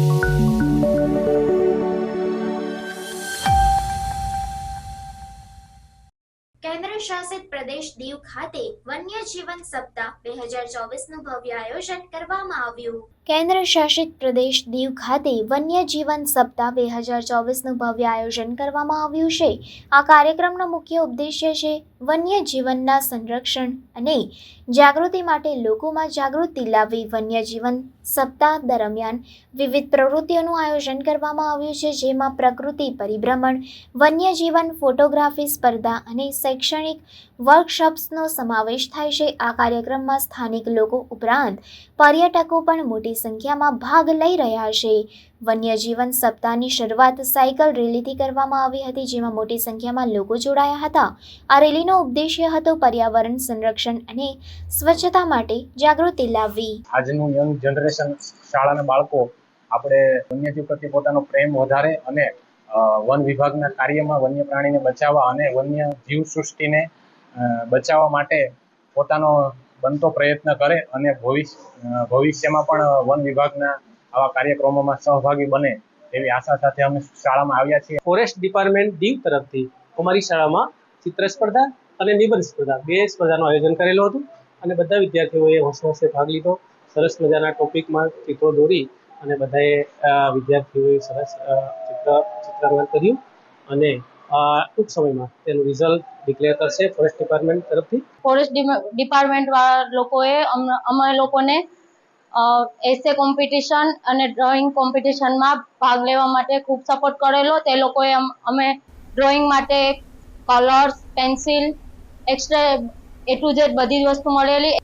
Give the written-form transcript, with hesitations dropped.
કેન્દ્ર શાસિત પ્રદેશ દીવ ખાતે વન્ય જીવન સપ્તાહ 2024નું ભવ્ય આયોજન કરવામાં આવ્યું। કેન્દ્ર શાસિત પ્રદેશ દીવ ખાતે વન્ય જીવન સપ્તાહ 2024નું ભવ્ય આયોજન કરવામાં આવ્યું છે। આ કાર્યક્રમનો મુખ્ય ઉદ્દેશ્ય છે વન્ય જીવનના સંરક્ષણ અને જાગૃતિ માટે લોકોમાં જાગૃતિ લાવવી। વન્ય જીવન સપ્તાહ દરમિયાન વિવિધ પ્રવૃત્તિઓનું આયોજન કરવામાં આવ્યું છે, જેમાં પ્રકૃતિ પરિભ્રમણ, વન્ય જીવન ફોટોગ્રાફી સ્પર્ધા અને શૈક્ષણિક વર્કશોપ્સનો સમાવેશ થાય છે। આ કાર્યક્રમમાં સ્થાનિક લોકો ઉપરાંત પર્યટકો પણ મોટી સંખ્યામાં ભાગ લઈ રહ્યા છે। વન્ય જીવન સપ્તાહની શરૂઆત સાયકલ રેલીથી કરવામાં આવી હતી, જેમાં મોટી સંખ્યામાં લોકો જોડાયા હતા। આ રેલીનો ઉદ્દેશ્ય હતો પર્યાવરણ સંરક્ષણ અને સ્વચ્છતા માટે જાગૃતિ લાવવી। આજનું યંગ જનરેશન, શાળાના બાળકો આપણે વન્યજીવ પ્રત્યે પોતાનો પ્રેમ વધારે અને વન વિભાગના કાર્યમાં વન્ય પ્રાણીને બચાવવા અને વન્ય જીવ સૃષ્ટિને બચાવવા માટે પોતાનો બનતો પ્રયત્ન કરે અને ભવિષ્યમાં પણ વન વિભાગના આવા કાર્યક્રમોમાં સહભાગી બને એવી આશા સાથે અમે શાળામાં આવ્યા છીએ। ફોરેસ્ટ ડિપાર્ટમેન્ટ દીવ તરફથી અમારી શાળામાં ચિત્ર સ્પર્ધા અને નિબંધ સ્પર્ધા 2 સ્પર્ધાનું આયોજન કરેલું હતું અને બધા વિદ્યાર્થીઓએ હોંશે ભાગ લીધો। સરસ મજાના ટોપિકમાં ચિત્રો દોરી અને બધાએ વિદ્યાર્થીઓએ સરસ ચિત્રાંકન કર્યું અને ટૂંક સમયમાં તેનું રિઝલ્ટ ડિક્લેર કરશે ફોરેસ્ટ ડિપાર્ટમેન્ટ તરફથી। ફોરેસ્ટ ડિપાર્ટમેન્ટ વાળા લોકોએ અમે લોકોને એસે કોમ્પિટિશન અને ડ્રોઈંગ કોમ્પિટિશનમાં ભાગ લેવા માટે ખૂબ સપોર્ટ કરેલો। તે લોકોએ અમે ડ્રોઈંગ માટે colours, pencil, extra A to Z બધી જ વસ્તુ મળેલી।